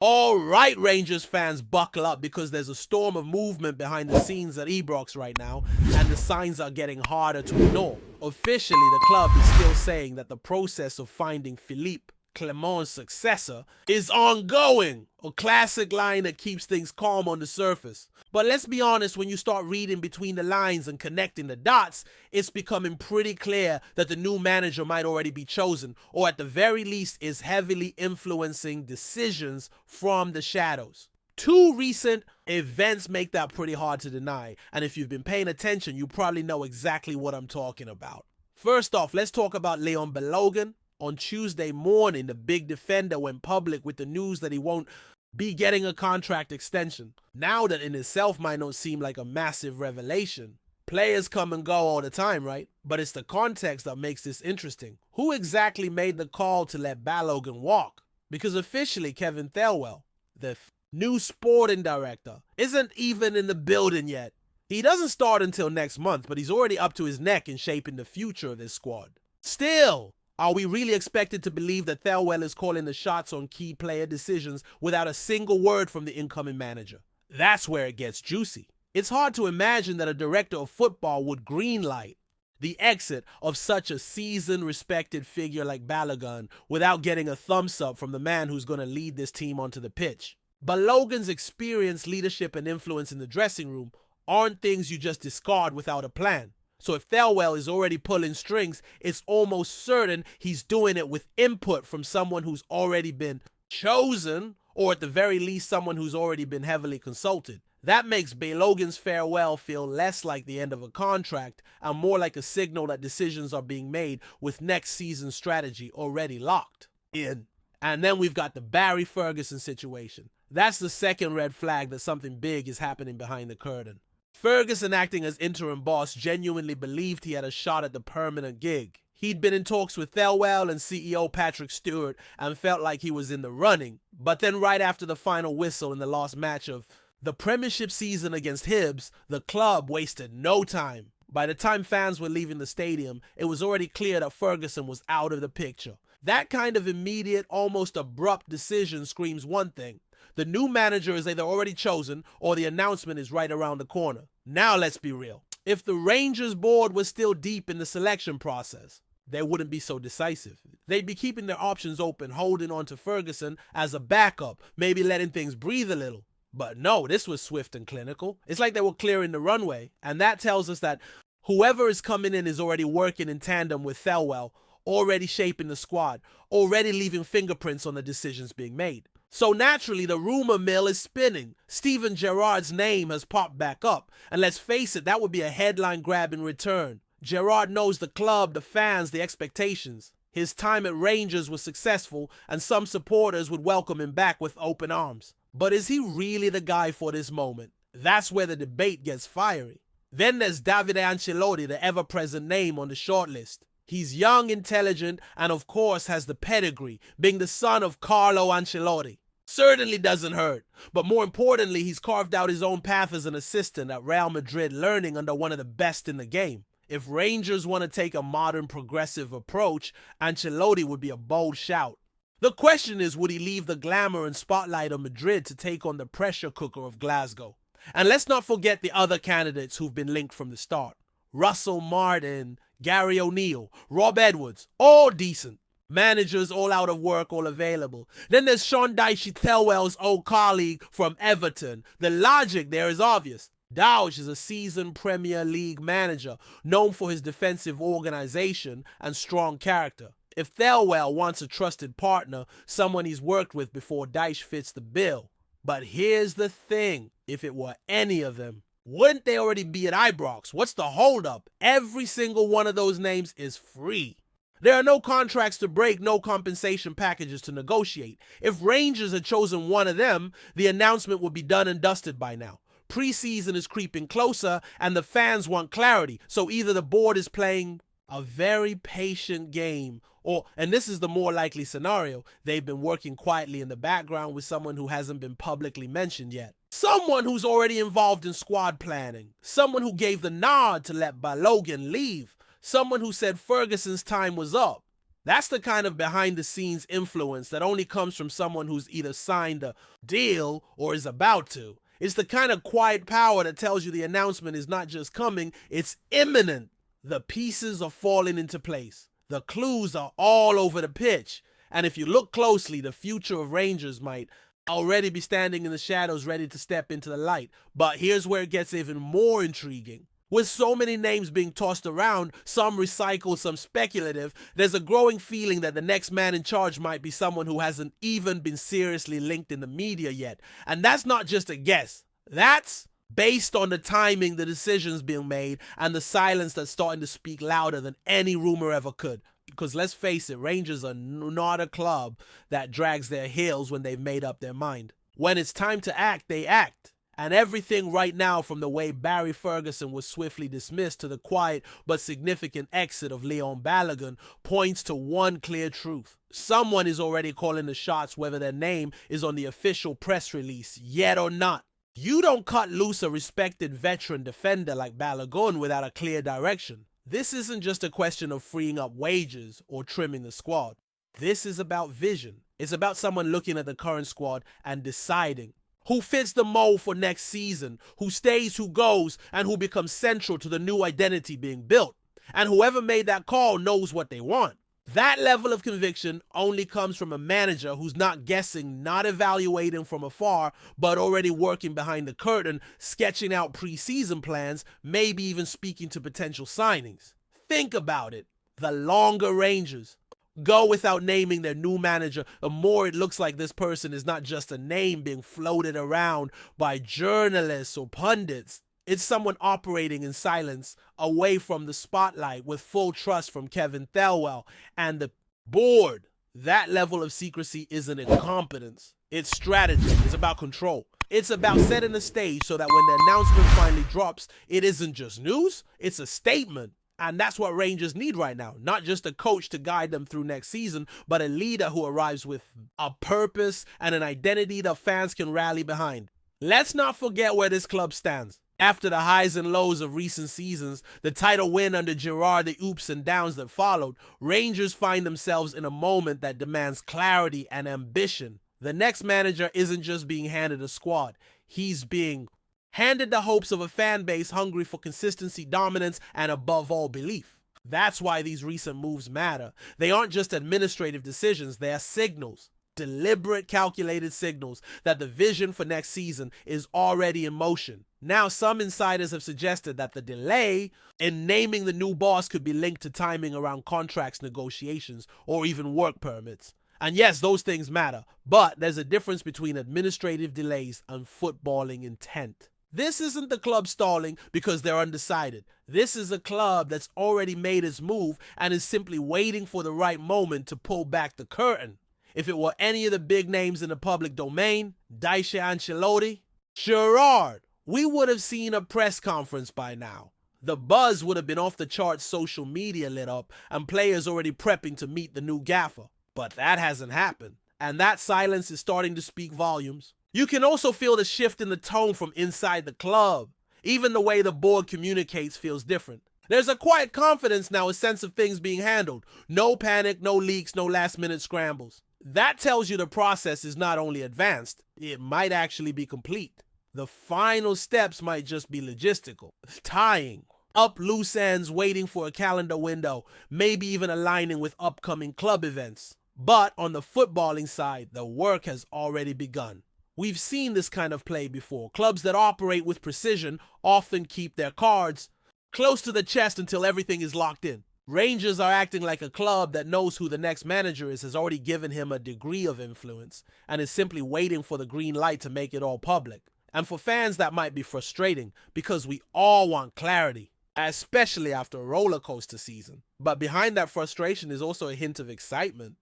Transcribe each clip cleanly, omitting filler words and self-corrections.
All right, Rangers fans, buckle up because there's a storm of movement behind the scenes at Ibrox right now, and the signs are getting harder to ignore. Officially, the club is still saying that the process of finding Philippe Clement's successor is ongoing, a classic line that keeps things calm on the surface. But let's be honest, when you start reading between the lines and connecting the dots, it's becoming pretty clear that the new manager might already be chosen, or at the very least is heavily influencing decisions from the shadows. Two recent events make that pretty hard to deny, and if you've been paying attention, you probably know exactly what I'm talking about. First off, let's talk about Leon Balogun. On Tuesday morning, the big defender went public with the news that he won't be getting a contract extension. Now that in itself might not seem like a massive revelation. Players come and go all the time, right? But it's the context that makes this interesting. Who exactly made the call to let Balogun walk? Because officially Kevin Thelwell, the new sporting director, isn't even in the building yet. He doesn't start until next month, but he's already up to his neck in shaping the future of this squad. Still, are we really expected to believe that Thelwell is calling the shots on key player decisions without a single word from the incoming manager? That's where it gets juicy. It's hard to imagine that a director of football would greenlight the exit of such a seasoned, respected figure like Balogun without getting a thumbs up from the man who's going to lead this team onto the pitch. Balogun's experience, leadership, and influence in the dressing room aren't things you just discard without a plan. So if Thelwell is already pulling strings, it's almost certain he's doing it with input from someone who's already been chosen, or at the very least someone who's already been heavily consulted. That makes Balogun's farewell feel less like the end of a contract and more like a signal that decisions are being made with next season's strategy already locked in. And then we've got the Barry Ferguson situation. That's the second red flag that something big is happening behind the curtain. Ferguson, acting as interim boss, genuinely believed he had a shot at the permanent gig. He'd been in talks with Thelwell and CEO Patrick Stewart and felt like he was in the running. But then right after the final whistle in the last match of the Premiership season against Hibs, the club wasted no time. By the time fans were leaving the stadium, it was already clear that Ferguson was out of the picture. That kind of immediate, almost abrupt decision screams one thing. The new manager is either already chosen or the announcement is right around the corner. Now let's be real. If the Rangers board was still deep in the selection process, they wouldn't be so decisive. They'd be keeping their options open, holding on to Ferguson as a backup, maybe letting things breathe a little. But no, this was swift and clinical. It's like they were clearing the runway, and that tells us that whoever is coming in is already working in tandem with Thelwell, already shaping the squad, already leaving fingerprints on the decisions being made. So naturally, the rumor mill is spinning. Steven Gerrard's name has popped back up. And let's face it, that would be a headline grab in return. Gerrard knows the club, the fans, the expectations. His time at Rangers was successful, and some supporters would welcome him back with open arms. But is he really the guy for this moment? That's where the debate gets fiery. Then there's Davide Ancelotti, the ever-present name on the shortlist. He's young, intelligent, and of course has the pedigree, being the son of Carlo Ancelotti. Certainly doesn't hurt, but more importantly, he's carved out his own path as an assistant at Real Madrid, learning under one of the best in the game. If Rangers want to take a modern, progressive approach, Ancelotti would be a bold shout. The question is, would he leave the glamour and spotlight of Madrid to take on the pressure cooker of Glasgow? And let's not forget the other candidates who've been linked from the start. Russell Martin, Gary O'Neill, Rob Edwards, all decent. Managers all out of work, all available. Then there's Sean Dyche, Thelwell's old colleague from Everton. The logic there is obvious. Dyche is a seasoned Premier League manager, known for his defensive organization and strong character. If Thelwell wants a trusted partner, someone he's worked with before, Dyche fits the bill. But here's the thing, if it were any of them, wouldn't they already be at Ibrox? What's the holdup? Every single one of those names is free. There are no contracts to break, no compensation packages to negotiate. If Rangers had chosen one of them, the announcement would be done and dusted by now. Preseason is creeping closer and the fans want clarity. So either the board is playing a very patient game, or, and this is the more likely scenario, they've been working quietly in the background with someone who hasn't been publicly mentioned yet. Someone who's already involved in squad planning. Someone who gave the nod to let Balogun leave. Someone who said Ferguson's time was up. That's the kind of behind-the-scenes influence that only comes from someone who's either signed a deal or is about to. It's the kind of quiet power that tells you the announcement is not just coming, it's imminent. The pieces are falling into place. The clues are all over the pitch. And if you look closely, the future of Rangers might already be standing in the shadows ready to step into the light. But here's where it gets even more intriguing. With so many names being tossed around, some recycled, some speculative, there's a growing feeling that the next man in charge might be someone who hasn't even been seriously linked in the media yet. And that's not just a guess. That's based on the timing, the decisions being made, and the silence that's starting to speak louder than any rumor ever could. Because let's face it, Rangers are not a club that drags their heels when they've made up their mind. When it's time to act, they act. And everything right now, from the way Barry Ferguson was swiftly dismissed to the quiet but significant exit of Leon Balogun, points to one clear truth. Someone is already calling the shots, whether their name is on the official press release yet or not. You don't cut loose a respected veteran defender like Balogun without a clear direction. This isn't just a question of freeing up wages or trimming the squad. This is about vision. It's about someone looking at the current squad and deciding who fits the mold for next season, who stays, who goes, and who becomes central to the new identity being built. And whoever made that call knows what they want. That level of conviction only comes from a manager who's not guessing, not evaluating from afar, but already working behind the curtain, sketching out pre-season plans, maybe even speaking to potential signings. Think about it. The longer Rangers go without naming their new manager, the more it looks like this person is not just a name being floated around by journalists or pundits. It's someone operating in silence, away from the spotlight, with full trust from Kevin Thelwell and the board. That level of secrecy isn't incompetence. It's strategy. It's about control. It's about setting the stage so that when the announcement finally drops, it isn't just news, it's a statement. And that's what Rangers need right now. Not just a coach to guide them through next season, but a leader who arrives with a purpose and an identity that fans can rally behind. Let's not forget where this club stands. After the highs and lows of recent seasons, the title win under Gerrard, the oops and downs that followed, Rangers find themselves in a moment that demands clarity and ambition. The next manager isn't just being handed a squad. He's being handed the hopes of a fan base hungry for consistency, dominance, and above all, belief. That's why these recent moves matter. They aren't just administrative decisions, they are signals. Deliberate, calculated signals that the vision for next season is already in motion. Now, some insiders have suggested that the delay in naming the new boss could be linked to timing around contracts negotiations or even work permits. And yes, those things matter, but there's a difference between administrative delays and footballing intent. This isn't the club stalling because they're undecided. This is a club that's already made its move and is simply waiting for the right moment to pull back the curtain. If it were any of the big names in the public domain, Daisha Ancelotti, Gerrard, we would have seen a press conference by now. The buzz would have been off the charts, social media lit up, and players already prepping to meet the new gaffer. But that hasn't happened, and that silence is starting to speak volumes. You can also feel the shift in the tone from inside the club. Even the way the board communicates feels different. There's a quiet confidence now, a sense of things being handled. No panic, no leaks, no last-minute scrambles. That tells you the process is not only advanced, it might actually be complete. The final steps might just be logistical. Tying up loose ends, waiting for a calendar window, maybe even aligning with upcoming club events. But on the footballing side, the work has already begun. We've seen this kind of play before. Clubs that operate with precision often keep their cards close to the chest until everything is locked in. Rangers are acting like a club that knows who the next manager is, has already given him a degree of influence, and is simply waiting for the green light to make it all public. And for fans, that might be frustrating because we all want clarity, especially after a roller coaster season. But behind that frustration is also a hint of excitement,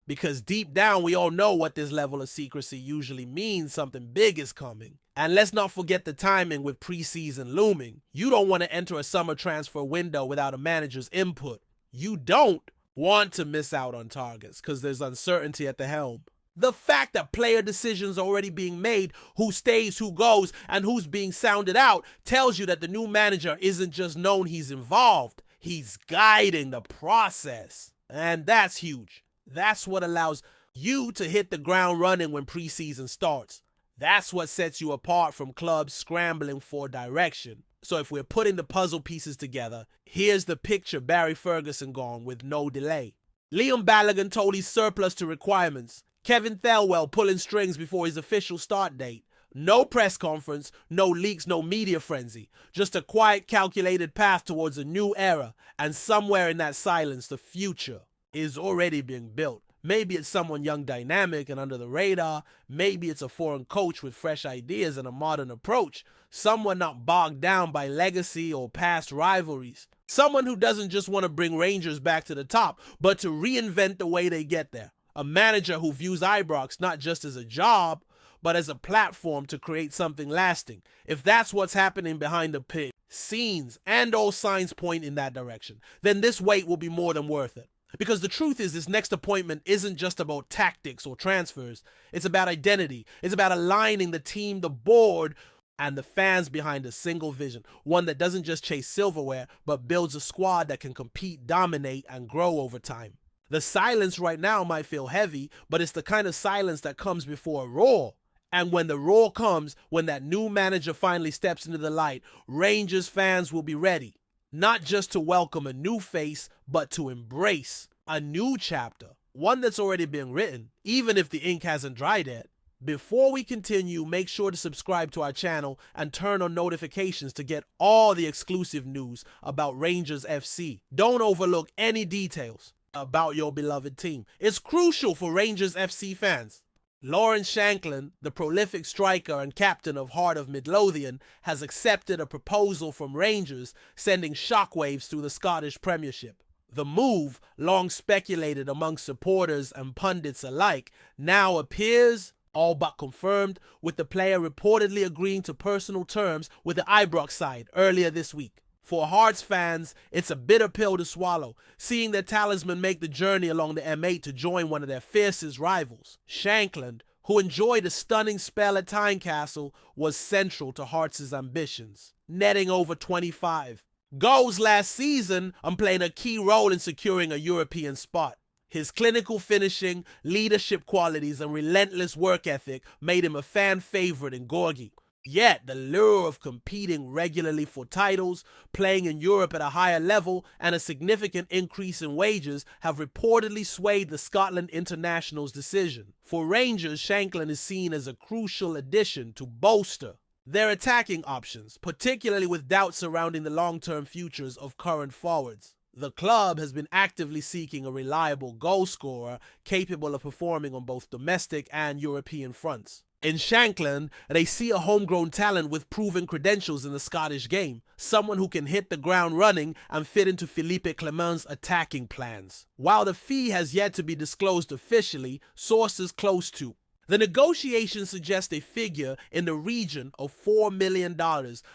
because deep down we all know what this level of secrecy usually means. Something big is coming. And let's not forget the timing with preseason looming. You don't want to enter a summer transfer window without a manager's input. You don't want to miss out on targets because there's uncertainty at the helm. The fact that player decisions are already being made, who stays, who goes, and who's being sounded out, tells you that the new manager isn't just known he's involved, he's guiding the process. And that's huge. That's what allows you to hit the ground running when preseason starts. That's what sets you apart from clubs scrambling for direction. So if we're putting the puzzle pieces together, here's the picture Barry Ferguson gone with no delay. Liam Balogun told he's surplus to requirements. Kevin Thelwell pulling strings before his official start date. No press conference, no leaks, no media frenzy. Just a quiet, calculated path towards a new era. And somewhere in that silence, the future is already being built. Maybe it's someone young, dynamic, and under the radar. Maybe it's a foreign coach with fresh ideas and a modern approach. Someone not bogged down by legacy or past rivalries. Someone who doesn't just want to bring Rangers back to the top, but to reinvent the way they get there. A manager who views Ibrox not just as a job, but as a platform to create something lasting. If that's what's happening behind the pit, scenes and all signs point in that direction, then this wait will be more than worth it. Because the truth is, this next appointment isn't just about tactics or transfers. It's about identity. It's about aligning the team, the board, and the fans behind a single vision. One that doesn't just chase silverware, but builds a squad that can compete, dominate, and grow over time. The silence right now might feel heavy, but it's the kind of silence that comes before a roar. And when the roar comes, when that new manager finally steps into the light, Rangers fans will be ready. Not just to welcome a new face, but to embrace a new chapter. One that's already been written, even if the ink hasn't dried yet. Before we continue, make sure to subscribe to our channel and turn on notifications to get all the exclusive news about Rangers FC. Don't overlook any details about your beloved team. It's crucial for Rangers FC fans. Lawrence Shanklin, the prolific striker and captain of Heart of Midlothian, has accepted a proposal from Rangers, sending shockwaves through the Scottish Premiership. The move, long speculated among supporters and pundits alike, now appears, all but confirmed, with the player reportedly agreeing to personal terms with the Ibrox side earlier this week. For Hearts fans, it's a bitter pill to swallow, seeing their talisman make the journey along the M8 to join one of their fiercest rivals. Shanklin, who enjoyed a stunning spell at Tynecastle, was central to Hearts' ambitions, netting over 25 goals last season and playing a key role in securing a European spot. His clinical finishing, leadership qualities, and relentless work ethic made him a fan favorite in Gorgie. Yet, the lure of competing regularly for titles, playing in Europe at a higher level, and a significant increase in wages have reportedly swayed the Scotland international's decision. For Rangers, Shanklin is seen as a crucial addition to bolster their attacking options, particularly with doubts surrounding the long-term futures of current forwards. The club has been actively seeking a reliable goal scorer capable of performing on both domestic and European fronts. In Shanklin, they see a homegrown talent with proven credentials in the Scottish game, someone who can hit the ground running and fit into Philippe Clement's attacking plans. While the fee has yet to be disclosed officially, sources close to the negotiations suggest a figure in the region of $4 million,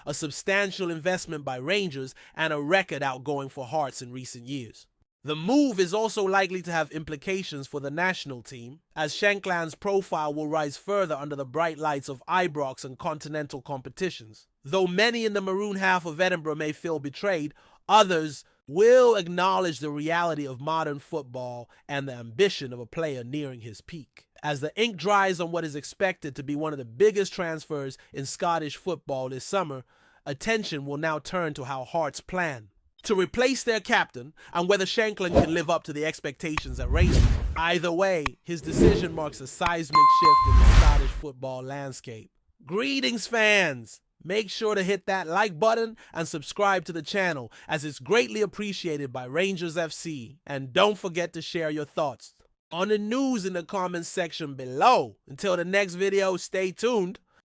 a substantial investment by Rangers and a record outgoing for Hearts in recent years. The move is also likely to have implications for the national team, as Shankland's profile will rise further under the bright lights of Ibrox and continental competitions. Though many in the maroon half of Edinburgh may feel betrayed, others will acknowledge the reality of modern football and the ambition of a player nearing his peak. As the ink dries on what is expected to be one of the biggest transfers in Scottish football this summer, attention will now turn to how Hearts plan to replace their captain and whether Shanklin can live up to the expectations at Rangers. Either way, his decision marks a seismic shift in the Scottish football landscape. Greetings, fans! Make sure to hit that like button and subscribe to the channel, as it's greatly appreciated by Rangers FC. And don't forget to share your thoughts on the news in the comments section below. Until the next video, stay tuned.